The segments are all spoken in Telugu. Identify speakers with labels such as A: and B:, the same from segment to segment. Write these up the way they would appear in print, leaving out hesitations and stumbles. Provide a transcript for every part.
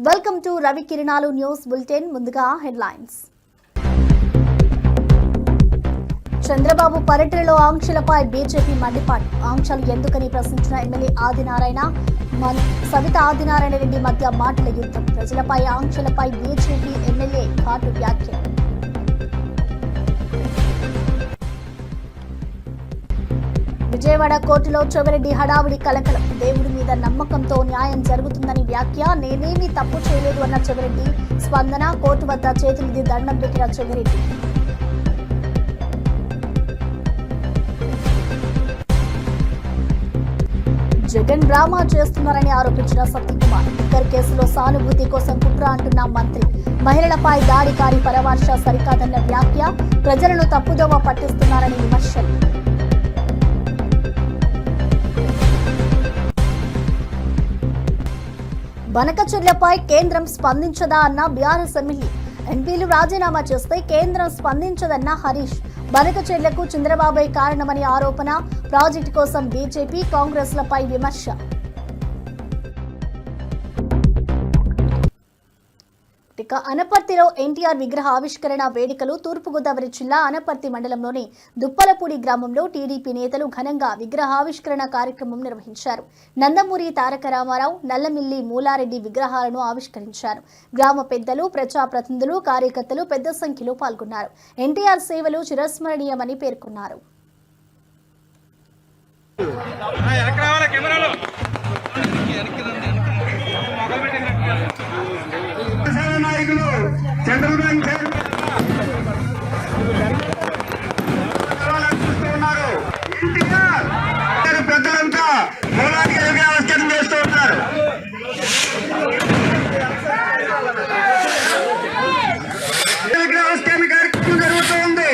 A: వెల్కమ్ టు రవి కిరణాలు న్యూస్ బులెటిన్. ముందుగా హెడ్లైన్స్. చంద్రబాబు పర్యటనలో ఆంక్షలపై బీజేపీ మండిపాటు. ఆంక్షలు ఎందుకని ప్రశ్నించిన ఎమ్మెల్యే ఆదినారాయణ, సవిత ఆదినారాయణ రెడ్డి మధ్య మాటల యుద్ధం. ప్రజలపై ఆంక్షలపై బీజేపీ ఎమ్మెల్యే ఘాటు వ్యాఖ్యలు. విజయవాడ కోర్టులో చెవిరెడ్డి హడావుడి కలకలం. దేవుడి మీద నమ్మకంతో న్యాయం జరుగుతుందని వ్యాఖ్య. నేనేమీ తప్పు చేయలేదు అన్న చెవిరెడ్డి. స్పందన. కోర్టు వద్ద చేతులది దండం పెట్టిన చెవిరెడ్డి. జగన్ డ్రామా చేస్తున్నారని ఆరోపించిన సత్యకుమార్. లిక్కర్ కేసులో సానుభూతి కోసం కుట్ర అంటున్న మంత్రి. మహిళలపై దాడికారి పరామర్శ సరికాదన్న వ్యాఖ్య. ప్రజలను తప్పుదోవ పట్టిస్తున్నారని విమర్శలు. బనకచెర్లపై కేంద్రం స్పందించదా అన్న బీఆర్ఎస్ ఎమ్మెల్యే. ఎంపీలు రాజీనామా చేస్తే కేంద్రం స్పందించదన్న హరీష్. బనకచెర్లకు చంద్రబాబే కారణమని ఆరోపణ. ప్రాజెక్టు కోసం బీజేపీ కాంగ్రెస్లపై విమర్శ. ఇక అనపర్తిలో ఎన్టీఆర్ విగ్రహ ఆవిష్కరణ వేడుకలు. తూర్పుగోదావరి జిల్లా అనపర్తి మండలంలోని దుప్పలపూడి గ్రామంలో టీడీపీ నేతలు ఘనంగా విగ్రహావిష్కరణ కార్యక్రమం నిర్వహించారు. నందమూరి తారక రామారావు, నల్లమిల్లి మూలారెడ్డి విగ్రహాలను ఆవిష్కరించారు. గ్రామ పెద్దలు, ప్రజాప్రతినిధులు, కార్యకర్తలు పెద్ద సంఖ్యలో పాల్గొన్నారు. ఎన్టీఆర్ సేవలు చిరస్మరణీయమని పేర్కొన్నారు.
B: సెంట్రల్ బ్యాంక్ పెద్దలంతా మూలానికి విగ్రహావిష్కరణ చేస్తూ ఉన్నారు. విగ్రహావిష్కరణ కార్యక్రమం జరుగుతూ ఉంది.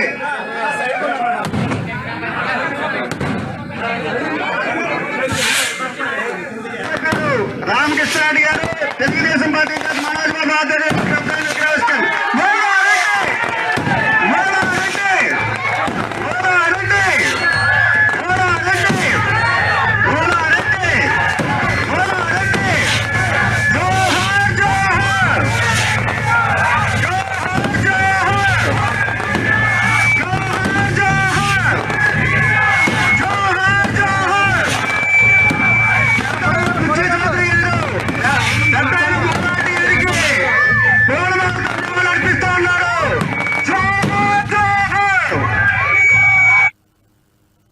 B: రామకృష్ణారెడ్డి గారు తెలుగుదేశం పార్టీ మనోజ్ బాబు ఆధ్వర్యంలో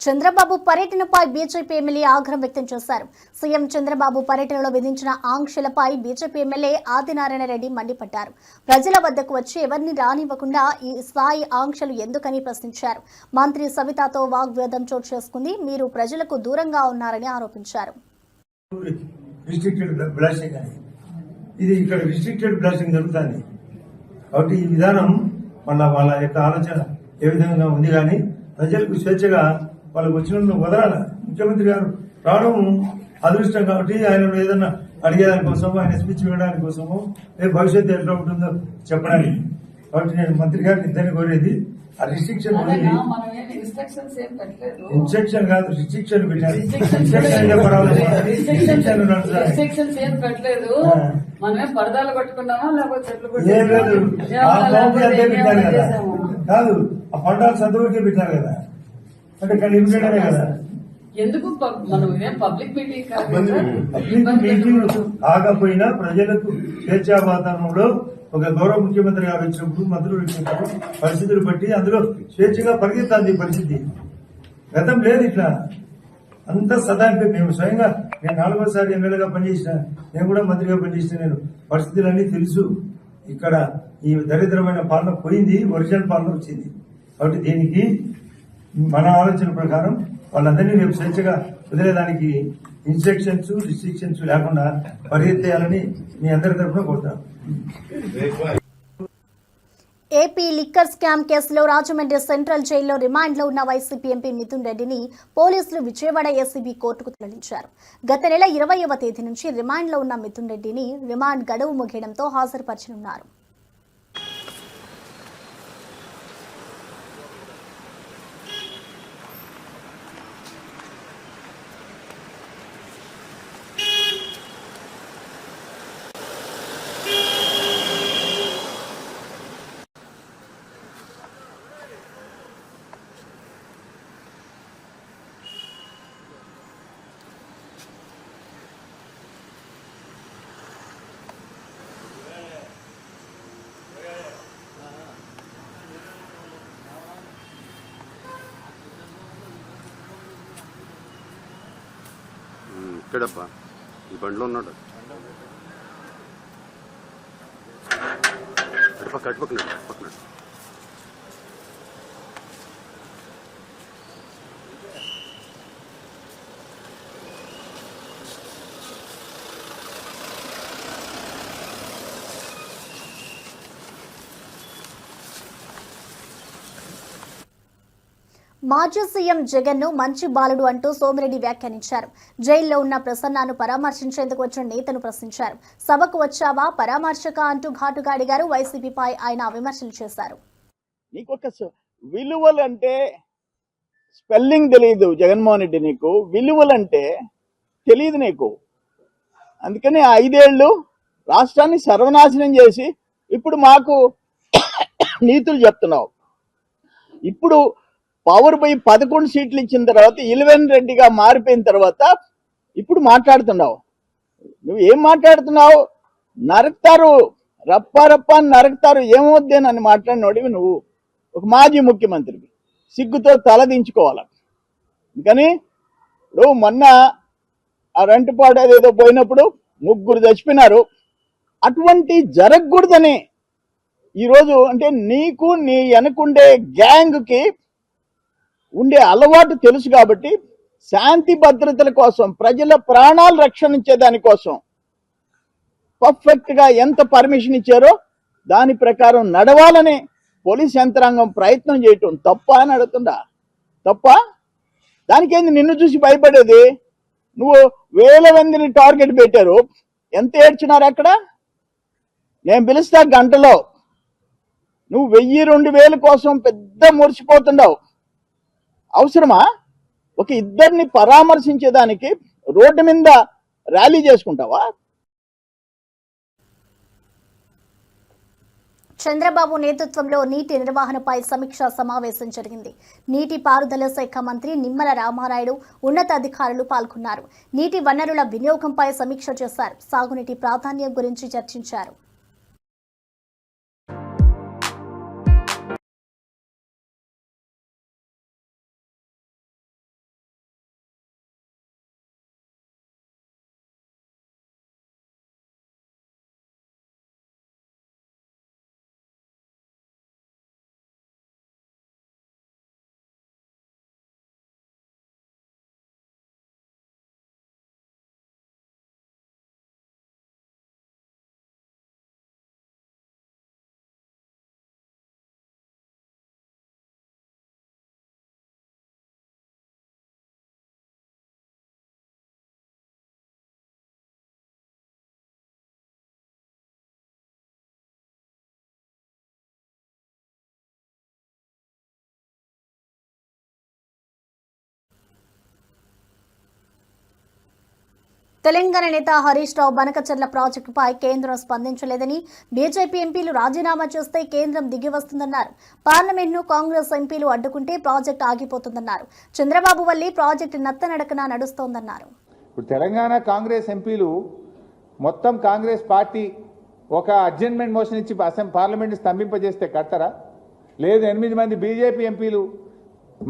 A: చంద్రబాబు పర్యటనపై బీజేపీ ఎమ్మెల్యే ఆగ్రహం వ్యక్తం చేశారు. సీఎం చంద్రబాబు పర్యటనలో విధించిన ఆంక్షలపై బీజేపీ ఎమ్మెల్యే ఆదినారాయణ రెడ్డి మండిపడ్డారు. ప్రజల వద్దకు వచ్చి ఎవరిని రానివ్వకుండా ఈ స్థాయి ఆంక్షలు ఎందుకని ప్రశ్నించారు. మంత్రి సవితతో వాగ్వాదం చోటు చేసుకుంది. మీరు ప్రజలకు దూరంగా ఉన్నారని ఆరోపించారు.
C: ఇది ఇక్కడ రిస్ట్రిక్టెడ్ బ్లాస్టింగ్ జరుగుతుంది కాబట్టి ఈ విధానం వాళ్ళ యొక్క ఆలోచన ఏ విధంగా ఉంది. కానీ ప్రజలకు స్వేచ్ఛగా వాళ్ళకు వచ్చిన వదలాల. ముఖ్యమంత్రి గారు రావడం అదృష్టం కాబట్టి ఆయన ఏదన్నా అడిగేదాని కోసము, ఆయన స్పీచ్ ఇవ్వడానికి కోసము, భవిష్యత్తు ఎట్లా ఉంటుందో చెప్పడానికి. కాబట్టి నేను మంత్రి గారిని ఇద్దరిని కోరేది ఆ రిస్ట్రిక్షన్ ఇన్స్ట్రక్షన్ కాదు, రిస్ట్రిక్షన్ పెట్టారు. కాదు, ఆ పండాలు సంతవరకే పెట్టారు కదా, అంటే ఇక్కడ లిమిటెడ్ కదా.
D: ఎందుకు పబ్లిక్ మీటింగ్
C: కాకపోయినా ప్రజలకు స్వేచ్ఛా వాతావరణంలో ఒక గౌరవ ముఖ్యమంత్రి గారు వచ్చినప్పుడు, మంత్రులు వచ్చినప్పుడు పరిస్థితులు బట్టి అందులో స్వేచ్ఛగా పరిగెత్తాలి పరిస్థితి. గతం లేదు ఇట్లా అంతా సదాంపే. మేము స్వయంగా నేను 4వసారి ఎమ్మెల్యేగా పనిచేసిన, నేను కూడా మంత్రిగా పనిచేసిన, నేను పరిస్థితులన్నీ తెలుసు. ఇక్కడ ఈ దరిద్రమైన పాలన పోయింది, ఒరిజినల్ పాలన వచ్చింది. కాబట్టి దీనికి మన ఆలోచన ప్రకారం వాళ్ళందరినీ రేపు స్వేచ్ఛగా వదిలేదానికి ఇన్స్ట్రక్షన్స్, రిస్ట్రిక్షన్స్ లేకుండా పరిగెత్తేయాలని మీ అందరి తరఫున కోరుతాను.
A: ఏపీ లిక్కర్ స్కామ్ కేసులో రాజమండ్రి సెంట్రల్ జైల్లో రిమాండ్లో ఉన్న వైసీపీ ఎంపీ మిథున్ రెడ్డిని పోలీసులు విజయవాడ ఏసీబీ కోర్టుకు తరలించారు. గత నెల 20వ తేదీ నుంచి రిమాండ్లో ఉన్న మిథున్ రెడ్డిని రిమాండ్ గడువు ముగియడంతో హాజరుపరచనున్నారు.
E: ఇక్కడప్ప ఈ బండిలో ఉన్నాడు. అటుపక్కన
A: మాజీ సీఎం జగన్ ను మంచి బాలుడు అంటూ సోమిరెడ్డి వ్యాఖ్యానించారు. జైల్లో ఉన్న ప్రసన్నను పరామర్శించేందుకు వచ్చిన నేతను ప్రశ్నించారు. సభకు వచ్చావా పరామర్శక అంటూ ఘాటుగా అడిగారు. వైసీపీపై ఆయన విమర్శలు చేశారు.
F: నీకొక విలువలంటే స్పెల్లింగ్ తెలియదు జగన్మోహన్ రెడ్డి, నీకు విలువలంటే తెలియదు నీకు. అందుకని 5 ఏళ్ళు రాష్ట్రాన్ని సర్వనాశనం చేసి ఇప్పుడు మాకు నీతులు చెప్తున్నావు. ఇప్పుడు పవర్ పోయి 11 సీట్లు ఇచ్చిన తర్వాత 11 రెడ్డిగా మారిపోయిన తర్వాత ఇప్పుడు మాట్లాడుతున్నావు. నువ్వు ఏం మాట్లాడుతున్నావు? నరకుతారు, రప్ప నరకుతారు, ఏమవుద్దేనని మాట్లాడినోడివి నువ్వు. ఒక మాజీ ముఖ్యమంత్రివి, సిగ్గుతో తలదించుకోవాలి. కానీ ఇప్పుడు మొన్న ఆ రెంటపాడు ఏదో పోయినప్పుడు 3 చచ్చిపోయినారు. అటువంటి జరగకూడదని ఈరోజు అంటే నీకు నీ వెనకుండే గ్యాంగ్కి ఉండే అలవాటు తెలుసు కాబట్టి శాంతి భద్రతల కోసం, ప్రజల ప్రాణాలు రక్షణించే దానికోసం పర్ఫెక్ట్ గా ఎంత పర్మిషన్ ఇచ్చారో దాని ప్రకారం నడవాలని పోలీస్ యంత్రాంగం ప్రయత్నం చేయటం తప్ప అని అడుగుతుందా? తప్ప? దానికేంది నిన్ను చూసి భయపడేది? నువ్వు 1000 మందిని టార్గెట్ పెట్టారు, ఎంత ఏడ్చినారు అక్కడ? నేను పిలుస్తా గంటలో. నువ్వు 1000-2000 కోసం పెద్ద మురిసిపోతుండవు. అవసరమా? ఒక ఇద్దరిని పరామర్శించేదానికి రోడ్డు మీద ర్యాలీ చేసుకుంటావా?
A: చంద్రబాబు నేతృత్వంలో నీటి నిర్వహణపై సమీక్షా సమావేశం జరిగింది. నీటి పారుదల శాఖ మంత్రి నిమ్మల రామానాయుడు, ఉన్నతాధికారులు పాల్గొన్నారు. నీటి వనరుల వినియోగంపై సమీక్ష చేశారు. సాగునీటి ప్రాధాన్యం గురించి చర్చించారు. తెలంగాణ నేత హరీష్ రావు బనకచర్ల ప్రాజెక్టుపై కేంద్రం స్పందించలేదని, బీజేపీ ఎంపీలు రాజీనామా చేస్తే కేంద్రం దిగి వస్తుందన్నారు. పార్లమెంట్ను కాంగ్రెస్ ఎంపీలు అడ్డుకుంటే ప్రాజెక్టు ఆగిపోతుందన్నారు. చంద్రబాబు వల్లే ప్రాజెక్టు నత్తనడకన నడుస్తోందన్నారు.
G: ఇప్పుడు తెలంగాణ కాంగ్రెస్ ఎంపీలు మొత్తం కాంగ్రెస్ పార్టీ ఒక అడ్జర్న్మెంట్ మోషన్ ఇచ్చి పార్లమెంట్ స్తంభింపజేస్తే కడతారా? లేదు 8 మంది బీజేపీ ఎంపీలు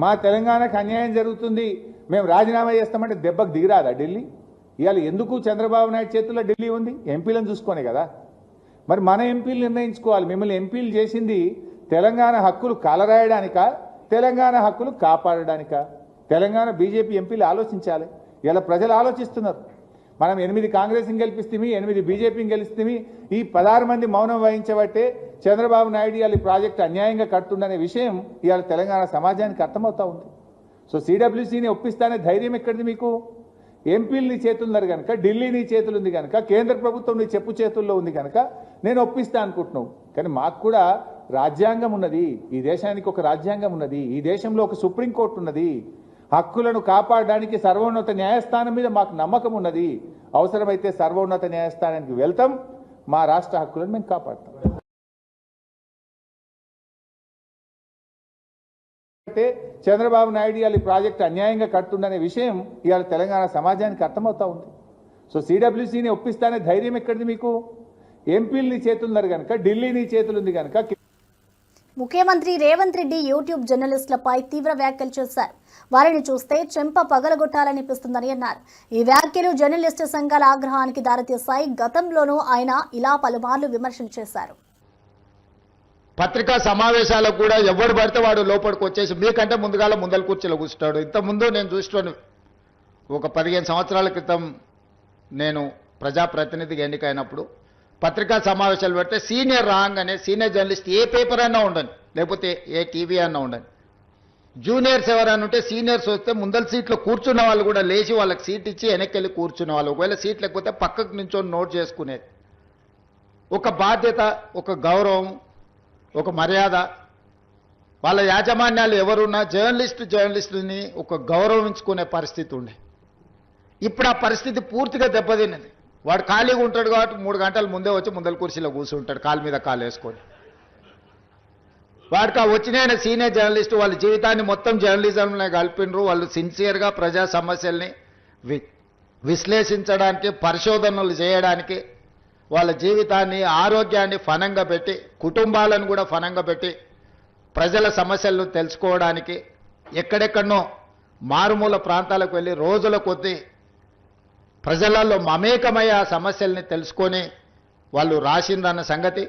G: మా తెలంగాణకు అన్యాయం జరుగుతుంది, మేము రాజీనామా చేస్తామంటే దెబ్బకు దిగిరాదా ఢిల్లీ? ఇవాళ ఎందుకు చంద్రబాబు నాయుడు చేతుల్లో ఢిల్లీ ఉంది? ఎంపీలను చూసుకొనే కదా. మరి మన ఎంపీలు నిర్ణయించుకోవాలి. మిమ్మల్ని ఎంపీలు చేసింది తెలంగాణ హక్కులు కాలరాయడానికా, తెలంగాణ హక్కులు కాపాడడానికా? తెలంగాణ బీజేపీ ఎంపీలు ఆలోచించాలి. ఇలా ప్రజలు ఆలోచిస్తున్నారు. మనం 8 కాంగ్రెస్ని గెలిపిస్తేమి, 8 బీజేపీని గెలిస్తేమి, ఈ 16 మంది మౌనం వహించబట్టే చంద్రబాబు నాయుడు ఇవాళ ఈ ప్రాజెక్టు అన్యాయంగా కడుతుందనే విషయం ఇవాళ తెలంగాణ సమాజానికి అర్థమవుతా ఉంది. సో సిడబ్ల్యూసీని ఒప్పిస్తానే ధైర్యం ఎక్కడిది మీకు? ఎంపీలు నీ చేతులున్నారు కనుక, ఢిల్లీ నీ చేతులు ఉంది కనుక, కేంద్ర ప్రభుత్వం నీ చెప్పు చేతుల్లో ఉంది కనుక నేను ఒప్పిస్తా అనుకుంటున్నావు. కానీ మాకు కూడా రాజ్యాంగం ఉన్నది, ఈ దేశానికి ఒక రాజ్యాంగం ఉన్నది, ఈ దేశంలో ఒక సుప్రీంకోర్టు ఉన్నది. హక్కులను కాపాడడానికి సర్వోన్నత న్యాయస్థానం మీద మాకు నమ్మకం ఉన్నది. అవసరమైతే సర్వోన్నత న్యాయస్థానానికి వెళ్తాం, మా రాష్ట్ర హక్కులను మేము కాపాడతాం. చంద్రబాబు నాయుడు ఇవాళ ఈ ప్రాజెక్టు అన్యాయంగా కడుతుందనే విషయం ఇవాళ తెలంగాణ సమాజానికి అర్థమవుతా ఉంది. సో సిడబ్ల్యూసీని ఒప్పిస్తానే ధైర్యం ఎక్కడిది మీకు? ఎంపీలు నీ చేతులున్నారు కనుక, ఢిల్లీ నీ చేతులు ఉంది కనుక.
A: ముఖ్యమంత్రి రేవంత్ రెడ్డి యూట్యూబ్ జర్నలిస్టులపై తీవ్ర వ్యాఖ్యలు చేశారు. వారిని చూస్తే చెంప పగలగొట్టాలనిపిస్తుందని అన్నారు. ఈ వ్యాఖ్యలు జర్నలిస్టు సంఘాల ఆగ్రహానికి దారితీశాయి. గతంలోనూ ఆయన ఇలా పలుమార్లు విమర్శలు చేశారు.
H: పత్రికా సమావేశాలకు కూడా ఎవరు పడితే వాడు లోపలికి వచ్చేసి మీకంటే ముందల కూర్చోలో కూర్చుంటాడు. ఇంతకుముందు నేను చూస్తున్నాను, ఒక 15 సంవత్సరాల క్రితం నేను ప్రజాప్రతినిధిగా ఎన్నికైనప్పుడు పత్రికా సమావేశాలు పెడితే సీనియర్ రాగానే సీనియర్ జర్నలిస్ట్ ఏ పేపర్ అయినా ఉండని, లేకపోతే ఏ టీవీ అన్నా ఉండని, జూనియర్స్ ఎవరైనా ఉంటే సీనియర్స్ వస్తే ముందల సీట్లో కూర్చున్న వాళ్ళు కూడా లేచి వాళ్ళకి సీట్ ఇచ్చి వెనక్కి కూర్చున్న వాళ్ళు, ఒకవేళ సీట్ లేకపోతే పక్కకు నించొని నోట్ చేసుకునేది. ఒక బాధ్యత, ఒక గౌరవం, ఒక మర్యాద. వాళ్ళ యాజమాన్యాలు ఎవరున్నా జర్నలిస్టుని ఒక గౌరవించుకునే పరిస్థితి ఉండే. ఇప్పుడు ఆ పరిస్థితి పూర్తిగా దెబ్బతిన్నది. వాడు ఖాళీగా ఉంటాడు కాబట్టి 3 గంటల ముందే వచ్చి ముందల కుర్చీలో కూర్చుంటాడు, కాలు మీద కాలు వేసుకొని. వాడికి ఆ వచ్చిన సీనియర్ జర్నలిస్టు వాళ్ళ జీవితాన్ని మొత్తం జర్నలిజంలో కలిపినరు. వాళ్ళు సిన్సియర్గా ప్రజా సమస్యల్ని విశ్లేషించడానికి, పరిశోధనలు చేయడానికి, వాళ్ళ జీవితాన్ని, ఆరోగ్యాన్ని ఫనంగా పెట్టి, కుటుంబాలను కూడా ఫనంగా పెట్టి ప్రజల సమస్యలను తెలుసుకోవడానికి ఎక్కడెక్కడనో మారుమూల ప్రాంతాలకు వెళ్ళి రోజుల కొద్దీ ప్రజలలో మమేకమయ్యే ఆ సమస్యల్ని తెలుసుకొని వాళ్ళు రాసిందన్న సంగతి,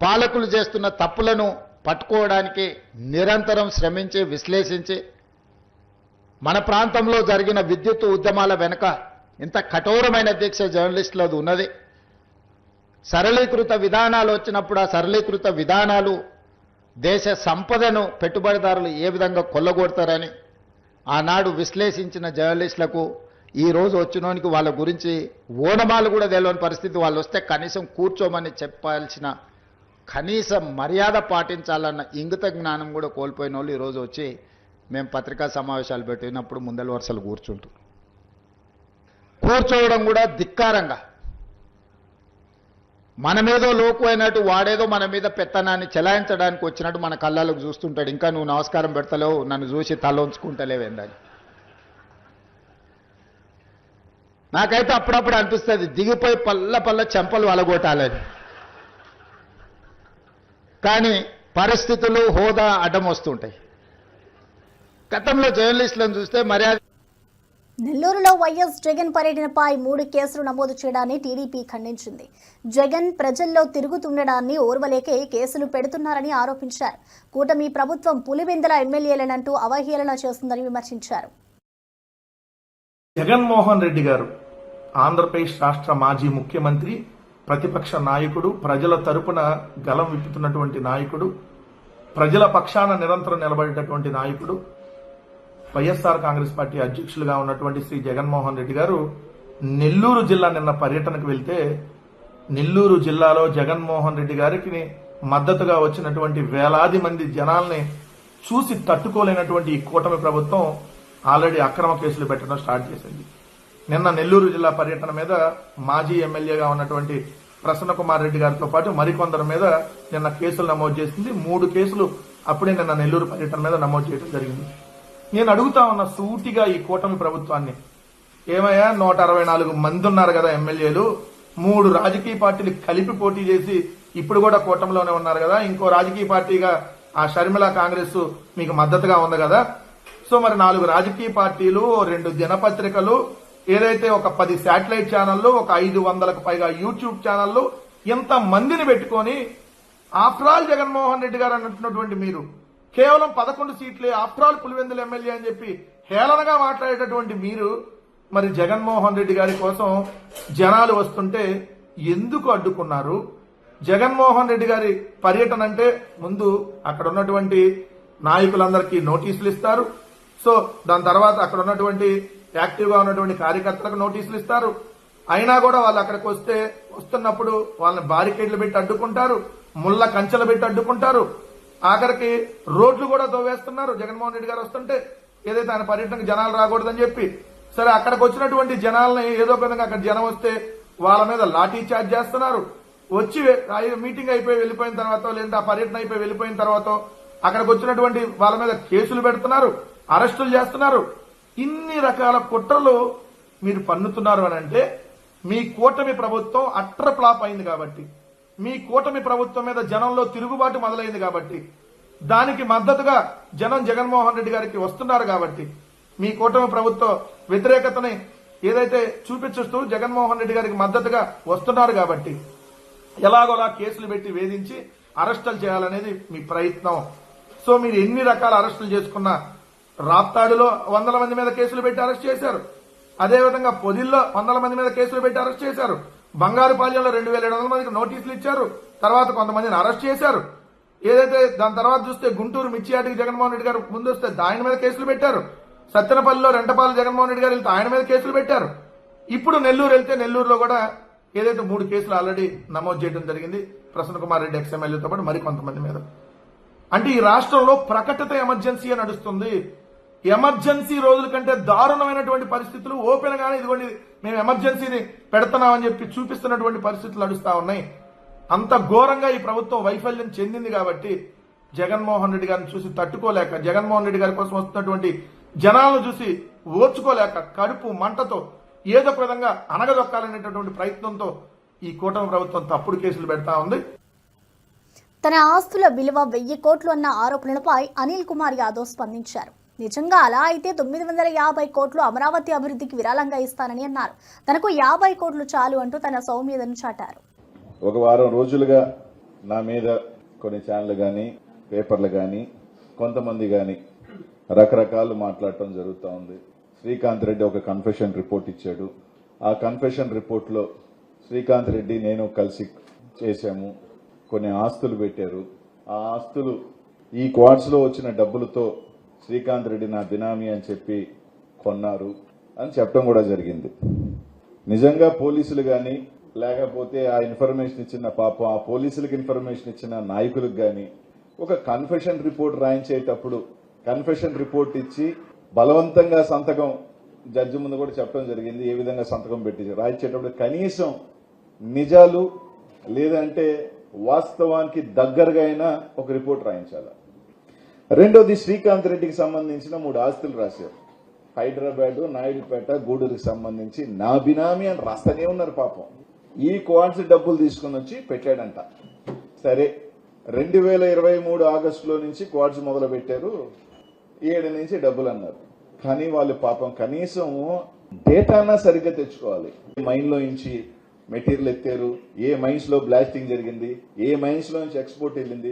H: పాలకులు చేస్తున్న తప్పులను పట్టుకోవడానికి నిరంతరం శ్రమించి విశ్లేషించి, మన ప్రాంతంలో జరిగిన విద్యుత్ ఉద్యమాల వెనుక ఇంత కఠోరమైన దీక్ష జర్నలిస్టులది ఉన్నది. సరళీకృత విధానాలు వచ్చినప్పుడు ఆ సరళీకృత విధానాలు దేశ సంపదను పెట్టుబడిదారులు ఏ విధంగా కొల్లగొడతారని ఆనాడు విశ్లేషించిన జర్నలిస్టులకు ఈ రోజు వచ్చినోనికి వాళ్ళ గురించి ఓనమాలు కూడా తెలియని పరిస్థితి. వాళ్ళు వస్తే కనీసం కూర్చోమని చెప్పాల్సిన కనీస మర్యాద పాటించాలన్న ఇంగిత జ్ఞానం కూడా కోల్పోయిన వాళ్ళు ఈరోజు వచ్చి మేము పత్రికా సమావేశాలు పెట్టినప్పుడు ముందల వరుసలు కూర్చోవడం కూడా ధిక్కారంగా, మన మీదో లోకు అయినట్టు వాడేదో మన మీద పెత్తనాన్ని చెలాయించడానికి వచ్చినట్టు మన కళ్ళకు చూస్తుంటాడు. ఇంకా నువ్వు నమస్కారం పెడతలేవు, నన్ను చూసి తల ఉంచుకుంటలేవేందని. నాకైతే అప్పుడప్పుడు అనిపిస్తుంది దిగిపోయి పల్ల చెంపలు వలగొట్టాలని. కానీ పరిస్థితులు, హోదా అడ్డం వస్తుంటాయి. గతంలో జర్నలిస్టులను చూస్తే మర్యాద.
A: నెల్లూరులో వైఎస్ జగన్ పర్యటనపై 3 కేసులు నమోదు చేయడాన్ని టీడీపీ ఖండించింది. జగన్ ప్రజల్లో తిరుగుతుండడాన్ని ఓర్వలేకే కేసులు పెడుతున్నారని ఆరోపించారు. కూటమి ప్రభుత్వం పులివెందుల ఎమ్మెల్యేలనంటూ అవహేళన చేస్తుందని విమర్శించారు.
I: జగన్మోహన్ రెడ్డి గారు ఆంధ్రప్రదేశ్ రాష్ట్ర మాజీ ముఖ్యమంత్రి, ప్రతిపక్ష నాయకుడు, ప్రజల తరపున గలం విప్పుతున్నటువంటి నాయకుడు, ప్రజల పక్షాన నిరంతరం నిలబడేటటువంటి నాయకుడు, వైఎస్ఆర్ కాంగ్రెస్ పార్టీ అధ్యక్షులుగా ఉన్నటువంటి శ్రీ జగన్మోహన్ రెడ్డి గారు నెల్లూరు జిల్లా నిన్న పర్యటనకు వెళ్తే, నెల్లూరు జిల్లాలో జగన్మోహన్ రెడ్డి గారికి మద్దతుగా వచ్చినటువంటి వేలాది మంది జనాల్ని చూసి తట్టుకోలేనటువంటి ఈ కూటమి ప్రభుత్వం ఆల్రెడీ అక్రమ కేసులు పెట్టడం స్టార్ట్ చేసింది. నిన్న నెల్లూరు జిల్లా పర్యటన మీద మాజీ ఎమ్మెల్యేగా ఉన్నటువంటి ప్రసన్న కుమార్ రెడ్డి గారితో పాటు మరికొందరి మీద నిన్న కేసులు నమోదు చేసింది. 3 కేసులు అప్పుడే నిన్న నెల్లూరు పర్యటన మీద నమోదు చేయడం జరిగింది. నేను అడుగుతా ఉన్న సూటిగా ఈ కూటమి ప్రభుత్వాన్ని, ఏమయ్యా 164 మంది ఉన్నారు కదా ఎమ్మెల్యేలు, 3 రాజకీయ పార్టీలు కలిపి పోటీ చేసి ఇప్పుడు కూడా కూటమిలోనే ఉన్నారు కదా, ఇంకో రాజకీయ పార్టీగా ఆ షర్మిల కాంగ్రెస్ మీకు మద్దతుగా ఉంది కదా, సో మరి 4 రాజకీయ పార్టీలు, 2 దినపత్రికలు, ఏదైతే ఒక 10 శాటిలైట్ ఛానళ్లు, ఒక 500కు పైగా యూట్యూబ్ ఛానళ్లు, ఇంత మందిని పెట్టుకొని ఆఫ్టర్ ఆల్ జగన్మోహన్ రెడ్డి గారు అంటున్నటువంటి మీరు కేవలం 11 సీట్లే ఆఫ్టర్ ఆల్ పులివెందుల ఎమ్మెల్యే అని చెప్పి హేళనగా మాట్లాడేటటువంటి మీరు మరి జగన్మోహన్ రెడ్డి గారి కోసం జనాలు వస్తుంటే ఎందుకు అడ్డుకున్నారు? జగన్మోహన్ రెడ్డి గారి పర్యటన అంటే ముందు అక్కడ ఉన్నటువంటి నాయకులందరికీ నోటీసులు ఇస్తారు. సో దాని తర్వాత అక్కడ ఉన్నటువంటి యాక్టివ్ గా ఉన్నటువంటి కార్యకర్తలకు నోటీసులు ఇస్తారు. అయినా కూడా వాళ్ళు అక్కడికి వస్తున్నప్పుడు వాళ్ళని బారికేడ్లు పెట్టి అడ్డుకుంటారు, ముళ్ళ కంచెలు పెట్టి అడ్డుకుంటారు, ఆఖరికి రోడ్లు కూడా తోవేస్తున్నారు. జగన్మోహన్ రెడ్డి గారు వస్తుంటే ఏదైతే ఆయన పర్యటనకు జనాలు రాకూడదని చెప్పి, సరే అక్కడికి వచ్చినటువంటి జనాలని ఏదో ఒక విధంగా అక్కడ జనం వస్తే వాళ్ళ మీద లాఠీ చార్జ్ చేస్తున్నారు. వచ్చి మీటింగ్ అయిపోయి వెళ్ళిపోయిన తర్వాత, లేదంటే ఆ పర్యటన అయిపోయి వెళ్ళిపోయిన తర్వాత అక్కడికి వచ్చినటువంటి వాళ్ళ మీద కేసులు పెడుతున్నారు, అరెస్టులు చేస్తున్నారు. ఇన్ని రకాల కుట్రలు మీరు పన్నుతున్నారు అని అంటే మీ కూటమి ప్రభుత్వం అట్టర్ ఫ్లాప్ అయింది కాబట్టి, మీ కూటమి ప్రభుత్వం మీద జనంలో తిరుగుబాటు మొదలైంది కాబట్టి, దానికి మద్దతుగా జనం జగన్మోహన్ రెడ్డి గారికి వస్తున్నారు కాబట్టి, మీ కూటమి ప్రభుత్వ వ్యతిరేకతని ఏదైతే చూపించుస్తూ జగన్మోహన్ రెడ్డి గారికి మద్దతుగా వస్తున్నారు కాబట్టి ఎలాగోలా కేసులు పెట్టి వేధించి అరెస్టులు చేయాలనేది మీ ప్రయత్నం. సో మీరు ఎన్ని రకాల అరెస్టులు చేసుకున్నా, రాప్తాడులో 100 మంది మీద కేసులు పెట్టి అరెస్ట్ చేశారు, అదేవిధంగా పొదిల్లో 100 మంది మీద కేసులు పెట్టి అరెస్ట్ చేశారు, బంగారుపాళ్యంలో 2700 మందికి నోటీసులు ఇచ్చారు, తర్వాత కొంతమందిని అరెస్ట్ చేశారు. ఏదైతే దాని తర్వాత చూస్తే గుంటూరు మిర్చియాటికి జగన్మోహన్ రెడ్డి గారు ముందు వస్తే ఆయన మీద కేసులు పెట్టారు, సత్తెనపల్లిలో రెంటపాలు జగన్మోహన్ రెడ్డి గారు వెళ్తే ఆయన మీద కేసులు పెట్టారు. ఇప్పుడు నెల్లూరు వెళ్తే నెల్లూరులో కూడా ఏదైతే 3 కేసులు ఆల్రెడీ నమోదు చేయడం జరిగింది ప్రసన్న కుమార్ రెడ్డి ఎక్స్ఎమ్మెల్యేతో పాటు మరికొంతమంది మీద. అంటే ఈ రాష్ట్రంలో ప్రకటిత ఎమర్జెన్సీ నడుస్తుంది. ఎమర్జెన్సీ రోజుల కంటే దారుణమైనటువంటి పరిస్థితులు ఓపెన్ గానే ఇదిగోండి మేము ఎమర్జెన్సీని పెడుతున్నామని చెప్పి చూపిస్తున్నటువంటి పరిస్థితులు నడుస్తా ఉన్నాయి. అంత ఘోరంగా ఈ ప్రభుత్వం వైఫల్యం చెందింది కాబట్టి జగన్మోహన్ రెడ్డి గారిని చూసి తట్టుకోలేక, జగన్మోహన్ రెడ్డి గారి కోసం వస్తున్నటువంటి జనాలను చూసి ఓర్చుకోలేక కడుపు మంటతో ఏదో ఒక విధంగా అణగదొక్కాలనేటటువంటి ప్రయత్నంతో ఈ కూటమి ప్రభుత్వం తప్పుడు కేసులు పెడతా ఉంది.
A: తన ఆస్తుల విలువ 1000 కోట్లు అన్న ఆరోపణలపై అనిల్ కుమార్ యాదవ్ స్పందించారు. నిజంగా అలా అయితే 950 కోట్లు అమరావతి అభివృద్ధికి విరాళంగా ఇస్తానని అన్నారు. తనకు 50 కోట్లు చాలు అంటూ తన సౌమ్యతను చాటారు.
J: ఒక వారం రోజులుగా నా మీద కొన్ని ఛానళ్లు కానీ పేపర్లు కానీ కొంతమంది కానీ రకరకాలు మాట్లాడటం జరుగుతూ ఉంది. శ్రీకాంత్ రెడ్డి ఒక కన్ఫెషన్ రిపోర్ట్ ఇచ్చాడు. ఆ కన్ఫెషన్ రిపోర్ట్లో శ్రీకాంత్ రెడ్డి నేను కలిసి చేశాము, కొన్ని ఆస్తులు పెట్టారు. ఆ ఆస్తులు ఈ క్వార్ట్స్లో వచ్చిన డబ్బులతో శ్రీకాంత్ రెడ్డి నా బినామీ అని చెప్పి కొన్నారు అని చెప్పడం కూడా జరిగింది. నిజంగా పోలీసులు కానీ లేకపోతే ఆ ఇన్ఫర్మేషన్ ఇచ్చిన పాపం ఆ పోలీసులకు ఇన్ఫర్మేషన్ ఇచ్చిన నాయకులకు కానీ ఒక కన్ఫెషన్ రిపోర్ట్ రాయించేటప్పుడు కన్ఫెషన్ రిపోర్ట్ ఇచ్చి బలవంతంగా సంతకం జడ్జి ముందు కూడా చెప్పడం జరిగింది ఏ విధంగా సంతకం పెట్టి రాయించేటప్పుడు కనీసం నిజాలు లేదంటే వాస్తవానికి దగ్గరగా అయినా ఒక రిపోర్ట్ రాయించాలి. రెండోది శ్రీకాంత్ రెడ్డికి సంబంధించిన 3 ఆస్తులు రాశారు. హైదరాబాద్, నాయుడుపేట, గూడూరుకి సంబంధించి నా బినామీ అని రాస్తూనే ఉన్నారు. పాపం ఈ క్వార్ట్స్ డబ్బులు తీసుకుని వచ్చి పెట్టాడంట. సరే 2023 ఆగస్టులో నుంచి క్వార్ట్స్ మొదలు పెట్టారు, 7 నుంచి డబ్బులు అన్నారు. కానీ వాళ్ళు పాపం కనీసం డేటానా సరిగ్గా తెచ్చుకోవాలి. మైన్ లో నుంచి మెటీరియల్ ఎత్తారు, ఏ మైన్స్ లో బ్లాస్టింగ్ జరిగింది, ఏ మైన్స్ లో నుంచి ఎక్స్పోర్ట్ వెళ్ళింది,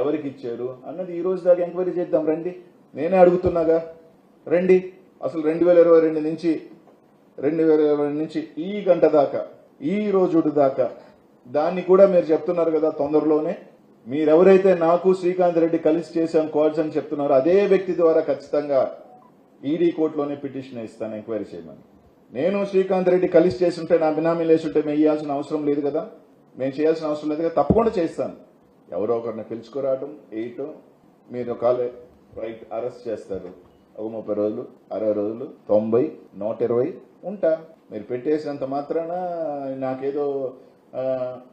J: ఎవరికి ఇచ్చారు అన్నది ఈ రోజు దాకా ఎంక్వైరీ చేద్దాం రండి. నేనే అడుగుతున్నాగా రండి. అసలు 2022 నుంచి ఈ గంట దాకా ఈ రోజు దాకా దాన్ని కూడా మీరు చెప్తున్నారు కదా తొందరలోనే. మీరెవరైతే నాకు శ్రీకాంత్ రెడ్డి కలిసి చేశాం క్వార్ట్స్ అని చెప్తున్నారో అదే వ్యక్తి ద్వారా ఖచ్చితంగా ఈడీ కోర్టులోనే పిటిషన్ ఇస్తాను ఎంక్వైరీ చేయమని. నేను శ్రీకాంత్ రెడ్డి కలిసి చేస్తుంటే నా బినామీలు వేస్తుంటే మేము ఇవ్వాల్సిన అవసరం లేదు కదా, మేము చేయాల్సిన అవసరం లేదు కదా, తప్పకుండా చేస్తాను. ఎవరో ఒకరిని పిలుచుకురావడం, వేయటం, మీరు ఒకవేళ రైట్ అరెస్ట్ చేస్తారు 30 రోజులు, 60 రోజులు, 90, 120 ఉంటా. మీరు పెట్టేసినంత మాత్రాన నాకేదో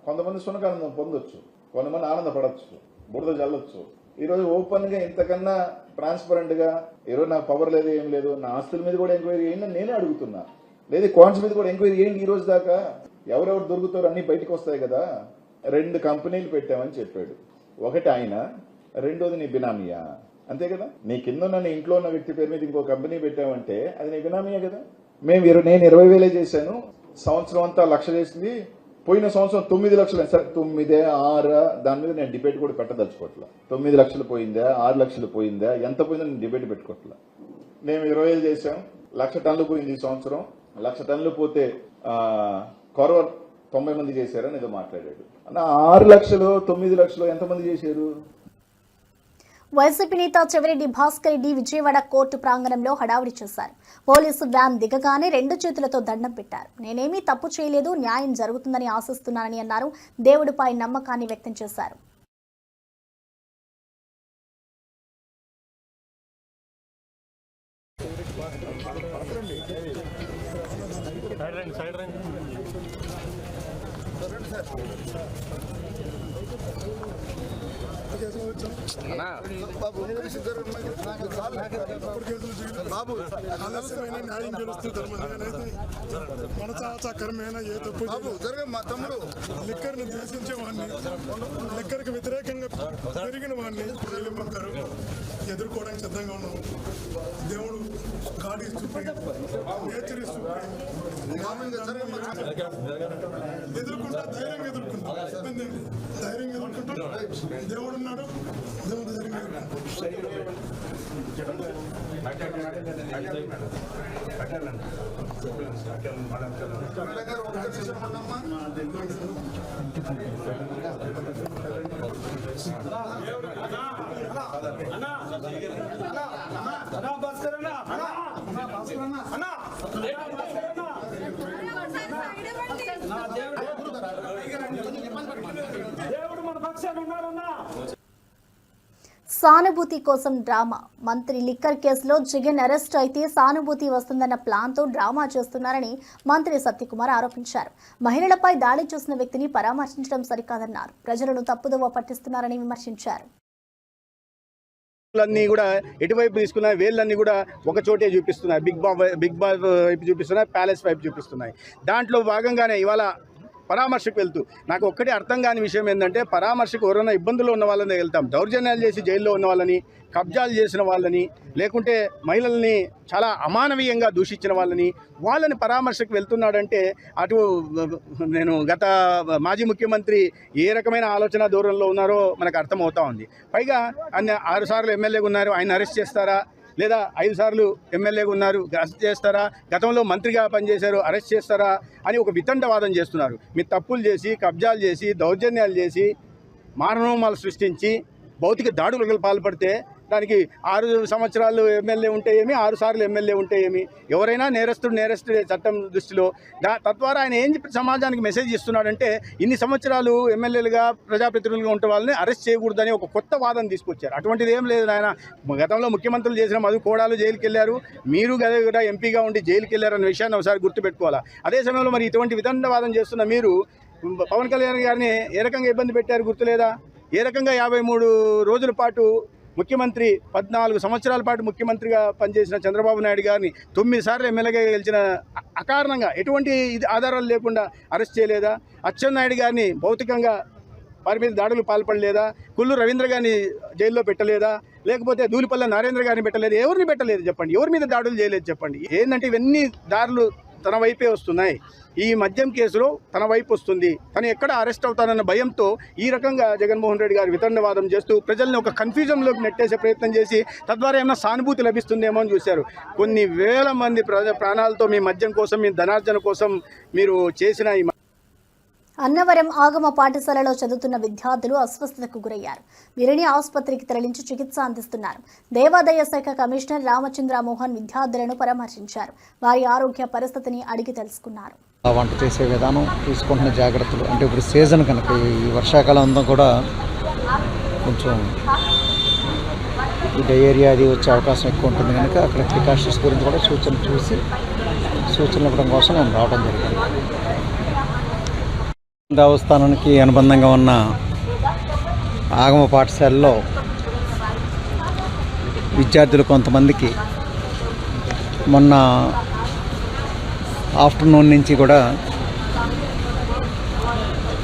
J: కొంతమంది సునకానందం పొందొచ్చు, కొంతమంది ఆనందపడచ్చు, బురద జల్లొచ్చు. ఈరోజు ఓపెన్ గా ఇంతకన్నా ట్రాన్స్పరెంట్ గా ఈరోజు నాకు పవర్ లేదు ఏం లేదు, నా ఆస్తుల మీద కూడా ఎంక్వైరీ చేయండి నేనే అడుగుతున్నా. లేదు క్వాంట్స్ మీద కూడా ఎంక్వైరీ చేయండి. ఈ రోజు దాకా ఎవరెవరు దొరుకుతారో అన్ని బయటకు వస్తాయి కదా. 2 కంపెనీలు పెట్టామని చెప్పాడు. ఒకటి ఆయన, రెండోది నీ బినామీయా, అంతే కదా. నీ కింద ఉన్న నీ ఇంట్లో ఉన్న వ్యక్తి పేరు మీద ఇంకో కంపెనీ పెట్టామంటే అది నీ బినామీయే కదా. నేను 20,000 చేశాను, సంవత్సరం అంతా 1,00,000 చేసింది, పోయిన సంవత్సరం 9 లక్షలు. సరే 9, 6 దాని మీద నేను డిబేట్ కూడా పెట్టదలుచుకోవట్లా. 9 లక్షలు పోయిందా, 6 లక్షలు పోయిందా, ఎంత పోయిందో నేను డిబేట్ పెట్టుకోవట్లా. మేము 20,000 చేశాం, 1,00,000 టన్నులు పోయింది ఈ సంవత్సరం. 1,00,000 టన్నులు పోతే కొరవ 90 మంది చేశారని ఏదో మాట్లాడాడు. 6 లక్షలు 9 లక్షలు ఎంతమంది చేశారు?
A: వైసీపీ నేత చెవిరెడ్డి భాస్కర్ రెడ్డి విజయవాడ కోర్టు ప్రాంగణంలో హడావుడి చేశారు. పోలీసు వ్యాన్ దిగగానే 2 చేతులతో దండం పెట్టారు. నేనేమీ తప్పు చేయలేదు, న్యాయం జరుగుతుందని ఆశిస్తున్నానని అన్నారు. దేవుడిపై నమ్మకాన్ని వ్యక్తం చేశారు.
K: బాబు ఆలస్యమైన న్యాయం గెలుస్తుంది మనసాచకరమైన ఏ తప్పు మా తమ్ముడు లిక్కర్ని ద్వేషించే వాడిని లిక్కర్కి వ్యతిరేకంగా పెరిగిన వాడిని గారు ఎదుర్కోవడానికి సిద్ధంగా ఉన్నాం. దేవుడు God is supreme, nature is supreme. ఎదుర్కొంటా ధైర్యంగా ఎదుర్కొంటాం, ధైర్యంగా ఎదుర్కొంటాం. దేవుడు ఉన్నాడు, దేవుడు ధైర్యంగా
A: సానుభూతి కోసం డ్రామా. మంత్రి లిక్కర్ కేసులో జగన్ అరెస్ట్ అయితే సానుభూతి వస్తుందన్న ప్లాన్తో డ్రామా చేస్తున్నారని మంత్రి సత్యకుమార్ ఆరోపించారు. మహిళలపై దాడి చేసిన వ్యక్తిని పరామర్శించడం సరికాదన్నారు. ప్రజలను తప్పుదోవ పట్టిస్తున్నారని విమర్శించారు.
F: అన్నీ కూడా ఎటువైపు తీసుకున్నాయి, వేళ్ళన్నీ కూడా ఒక చోటే చూపిస్తున్నాయి. బిగ్ బాబ్ వైపు చూపిస్తున్నాయి, ప్యాలెస్ వైపు చూపిస్తున్నాయి. దాంట్లో భాగంగానే ఇవాళ పరామర్శకు వెళ్తూ నాకు ఒక్కటే అర్థం కాని విషయం ఏంటంటే, పరామర్శకు ఎవరైనా ఇబ్బందుల్లో ఉన్న వాళ్ళని వెళ్తాం, దౌర్జన్యాలు చేసి జైల్లో ఉన్న వాళ్ళని, కబ్జాలు చేసిన వాళ్ళని, లేకుంటే మహిళల్ని చాలా అమానవీయంగా దూషించిన వాళ్ళని పరామర్శకు వెళ్తున్నాడంటే అటు నేను గత మాజీ ముఖ్యమంత్రి ఏ రకమైన ఆలోచన ధోరణిలో ఉన్నారో మనకు అర్థమవుతా ఉంది. పైగా ఆయన 6 సార్లు ఎమ్మెల్యేగా ఉన్నారు, ఆయన అరెస్ట్ చేస్తారా? లేదా 5 సార్లు ఎమ్మెల్యేగా ఉన్నారు, అరెస్ట్ చేస్తారా? గతంలో మంత్రిగా పనిచేశారు, అరెస్ట్ చేస్తారా అని ఒక వితండవాదం చేస్తున్నారు. మీరు తప్పులు చేసి, కబ్జాలు చేసి, దౌర్జన్యాలు చేసి, మారణోమాలు సృష్టించి, భౌతిక దాడులకు పాల్పడితే దానికి 6 సంవత్సరాలు ఎమ్మెల్యే ఉంటే ఏమి, 6 సార్లు ఎమ్మెల్యే ఉంటే ఏమి? ఎవరైనా నేరస్తుడే చట్టం దృష్టిలో. తద్వారా ఆయన ఏం చెప్పి సమాజానికి మెసేజ్ ఇస్తున్నాడంటే, ఇన్ని సంవత్సరాలు ఎమ్మెల్యేలుగా ప్రజాప్రతినిధులుగా ఉంటే వాళ్ళని అరెస్ట్ చేయకూడదని ఒక కొత్త వాదన తీసుకొచ్చారు. అటువంటిది ఏం లేదు. ఆయన గతంలో ముఖ్యమంత్రులు చేసిన మధు కోడాలు జైలుకి వెళ్ళారు, మీరు కూడా ఎంపీగా ఉండి జైలుకి వెళ్ళారన్న విషయాన్ని ఒకసారి గుర్తుపెట్టుకోవాలా. అదే సమయంలో మరి ఇటువంటి వితండవాదం చేస్తున్న మీరు పవన్ కళ్యాణ్ గారిని ఏ రకంగా ఇబ్బంది పెట్టారు గుర్తులేదా? ఏ రకంగా 53 రోజుల పాటు ముఖ్యమంత్రి, 14 సంవత్సరాల పాటు ముఖ్యమంత్రిగా పనిచేసిన చంద్రబాబు నాయుడు గారిని 9 సార్లు ఎమ్మెల్యేగా గెలిచిన అకారణంగా ఎటువంటి ఆధారాలు లేకుండా అరెస్ట్ చేయలేదా? అచ్చెన్నాయుడు గారిని భౌతికంగా వారి మీద దాడులు పాల్పడలేదా? కుల్లు రవీంద్ర గారిని జైల్లో పెట్టలేదా? లేకపోతే దూలిపల్ల నరేంద్ర గారిని పెట్టలేదు? ఎవరిని పెట్టలేదు చెప్పండి? ఎవరి మీద దాడులు చేయలేదు చెప్పండి? ఏంటంటే ఇవన్నీ దారులు తన వైపే వస్తున్నాయి. ఈ మద్యం కేసులో తన వైపు వస్తుంది, తను ఎక్కడ అరెస్ట్ అవుతానన్న భయంతో ఈ రకంగా జగన్మోహన్ రెడ్డి గారు వితండవాదం చేస్తూ ప్రజల్ని ఒక కన్ఫ్యూజన్లోకి నెట్టేసే ప్రయత్నం చేసి తద్వారా ఏమైనా సానుభూతి లభిస్తుందేమో అని చూశారు. కొన్ని వేల మంది ప్రాణాలతో మీ మద్యం కోసం, మీ ధనార్జన కోసం మీరు చేసిన ఈ
A: అన్నవరం ఆగమ పాఠశాలలో చదువుతున్న విద్యార్థులు అస్వస్థతకు గురయ్యారు. వీరిని ఆసుపత్రికి తరలించి చికిత్స అందిస్తున్నారు. దేవాదాయ శాఖ కమిషనర్ రామచంద్ర మోహన్ విద్యార్థులను పరామర్శించారు. వారి ఆరోగ్య పరిస్థితిని అడిగి తెలుసుకున్నారు.
L: వంట చేసే విధానం, తీసుకుంటున్న జాగ్రత్తలు, అంటే ఇప్పుడు సీజన్ కనుక ఈ వర్షాకాలం అంతా కూడా కొంచెం ఈ డయేరియా అది వచ్చే అవకాశం ఎక్కువ ఉంటుంది కనుక అక్కడ ప్రికాషన్స్ గురించి కూడా సూచనలు ఇవ్వడం కోసం నేను రావడం జరిగింది. దేవస్థానానికి అనుబంధంగా ఉన్న ఆగమ పాఠశాలలో విద్యార్థులు కొంతమందికి మొన్న ఆఫ్టర్నూన్ నుంచి కూడా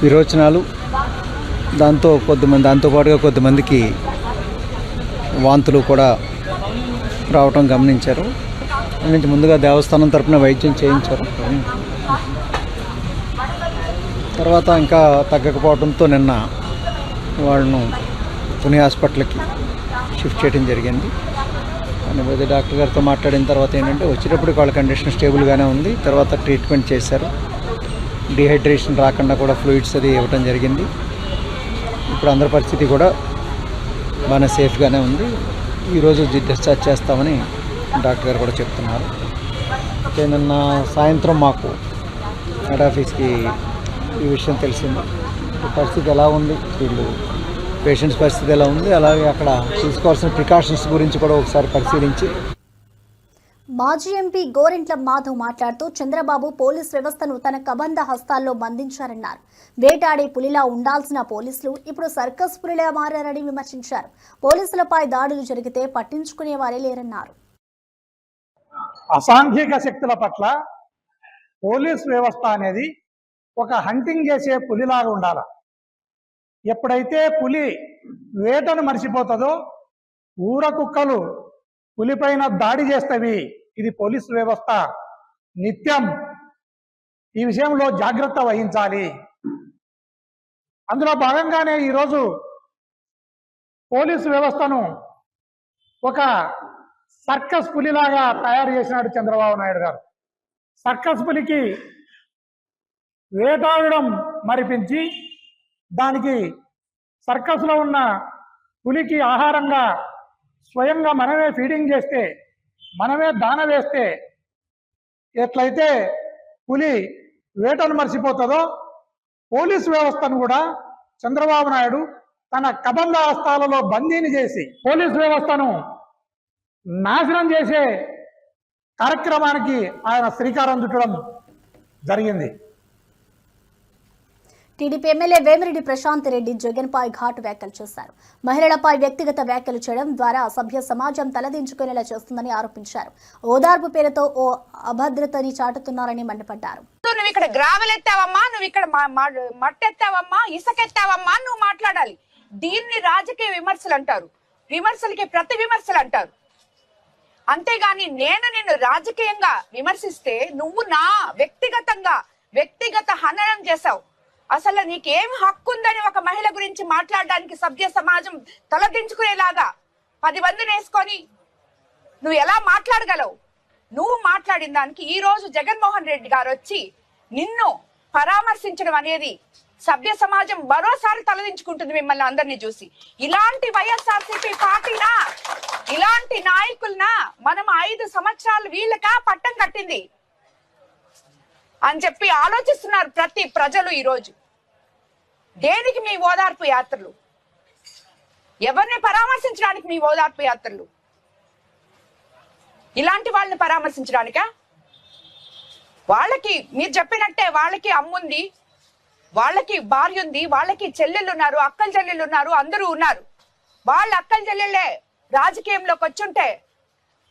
L: విరోచనాలు, దాంతోపాటుగా కొద్దిమందికి వాంతులు కూడా రావటం గమనించారు. దాని నుంచి ముందుగా దేవస్థానం తరపున వైద్యం చేయించారు. తర్వాత ఇంకా తగ్గకపోవడంతో నిన్న వాళ్ళను పుణె హాస్పిటల్కి షిఫ్ట్ చేయడం జరిగింది. కానీ డాక్టర్ గారితో మాట్లాడిన తర్వాత ఏంటంటే వచ్చేటప్పటికి వాళ్ళ కండిషన్ స్టేబుల్గానే ఉంది. తర్వాత ట్రీట్మెంట్ చేశారు. డిహైడ్రేషన్ రాకుండా కూడా ఫ్లూయిడ్స్ అది ఇవ్వటం జరిగింది. ఇప్పుడు అందరి పరిస్థితి కూడా బాగానే సేఫ్గానే ఉంది. ఈరోజు డిశ్చార్జ్ చేస్తామని డాక్టర్ గారు కూడా చెప్తున్నారు. అయితే నిన్న సాయంత్రం మాకు హెడ్ ఆఫీస్కి ఈ విషయం తెలిసింది. పరిస్థితి ఎలా ఉంది, వీళ్ళు పేషెంట్స్ పరిస్థితి ఎలా ఉంది, అలాగే అక్కడ తీసుకోవాల్సిన ప్రికాషన్స్ గురించి కూడా ఒకసారి పరిశీలించి
A: మాజీ ఎంపీ గోరెంట్ల మాధవ్ మాట్లాడుతూ చంద్రబాబు పోలీస్ వ్యవస్థను తన కబంధ హస్తాల్లో బంధించారన్నారు. వేటాడే పులిలా ఉండాల్సిన పోలీసులు ఇప్పుడు సర్కస్ పులిలా మారారని విమర్శించారు. పోలీసులపై దాడులు జరిగితే పట్టించుకునేవారే లేరన్నారు.
M: అసాంఘిక శక్తుల పట్ల పోలీస్ వ్యవస్థ అనేది ఒక హంటింగ్ చేసే పులిలాగా ఉండాలి. ఎప్పుడైతే పులి వేటను మర్చిపోతుందో ఊర కుక్కలు పులిపైన దాడి చేస్తవి. ఇది పోలీసు వ్యవస్థ నిత్యం ఈ విషయంలో జాగ్రత్త వహించాలి. అందులో భాగంగానే ఈరోజు పోలీసు వ్యవస్థను ఒక సర్కస్ పులిలాగా తయారు చేసినాడు చంద్రబాబు నాయుడు గారు. సర్కస్ పులికి వేటాడడం మరిపించి దానికి సర్కస్లో ఉన్న పులికి ఆహారంగా స్వయంగా మనమే ఫీడింగ్ చేస్తే, మనమే దాన వేస్తే ఎట్లయితే పులి వేటను మర్చిపోతుందో పోలీసు వ్యవస్థను కూడా చంద్రబాబు నాయుడు తన కబంధ హస్తాలలో బందీని చేసి పోలీసు వ్యవస్థను నాశనం చేసే కార్యక్రమానికి ఆయన శ్రీకారం చుట్టడం జరిగింది.
A: టీడీపీ ఎమ్మెల్యే వేమిరెడ్డి ప్రశాంత్ రెడ్డి జగన్పై ఘాటు వ్యాఖ్యలు చేశారు. మహిళలపై వ్యక్తిగత వ్యాఖ్యలు చేయడం ద్వారా సభ్య సమాజం తలదించుకునేలా చేస్తుందని ఆరోపించారు. ఓదార్పు పేరుతో ఓ అభద్రతని చాటుతున్నారని మండిపడ్డారు.
N: నువ్వు ఇక్కడ గ్రావెల్ ఎత్తావమ్మా, నువ్వు ఇక్కడ మట్టెత్తావమ్మా, ఇసుకెత్తావమ్మా, నువ్వు మాట్లాడాలి. దీన్ని రాజకీయ విమర్శలు అంటారు. విమర్శలకి ప్రతి విమర్శలు అంటారు. అంతేగాని నేను నిన్ను రాజకీయంగా విమర్శిస్తే నువ్వు నా వ్యక్తిగత హననం చేశావు. అసలు నీకేం హక్కు ఉందని ఒక మహిళ గురించి మాట్లాడడానికి సభ్య సమాజం తలదించుకునేలాగా 10 మందిని వేసుకొని నువ్వు ఎలా మాట్లాడగలవు? నువ్వు మాట్లాడిన దానికి ఈ రోజు జగన్మోహన్ రెడ్డి గారు వచ్చి నిన్ను పరామర్శించడం అనేది సభ్య సమాజం మరోసారి తలదించుకుంటుంది మిమ్మల్ని అందరినీ చూసి. ఇలాంటి వైఎస్ఆర్సీపీ పార్టీనా, ఇలాంటి నాయకులనా మనం 5 సంవత్సరాలు వీళ్ళకా పట్టం కట్టింది అని చెప్పి ఆలోచిస్తున్నారు ప్రతి ప్రజలు. ఈ రోజు దేనికి మీ ఓదార్పు యాత్రలు? ఎవరిని పరామర్శించడానికి మీ ఓదార్పు యాత్రలు? ఇలాంటి వాళ్ళని పరామర్శించడానికా? వాళ్ళకి మీరు చెప్పినట్టే వాళ్ళకి అమ్ముంది, వాళ్ళకి భార్య ఉంది, వాళ్ళకి చెల్లెళ్ళు ఉన్నారు, అక్కల చెల్లెళ్ళు ఉన్నారు, అందరూ ఉన్నారు. వాళ్ళ అక్కల చెల్లెళ్ళే రాజకీయంలోకి వచ్చుంటే,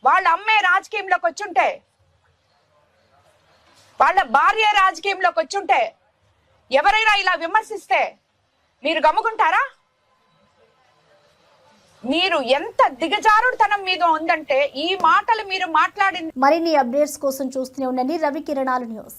N: వాళ్ళ అమ్మే రాజకీయంలోకి వచ్చుంటే, వాళ్ళ భార్య రాజకీయంలోకి వచ్చుంటే ఎవరైనా ఇలా విమర్శిస్తే మీరు గమ్ముకుంటారా? మీరు ఎంత దిగజారుడుతనం మీద ఉందంటే ఈ మాటలు మీరు మాట్లాడిన.
A: మరిన్ని అప్డేట్స్ కోసం చూస్తూనే ఉండండి రవి కిరణాలు న్యూస్.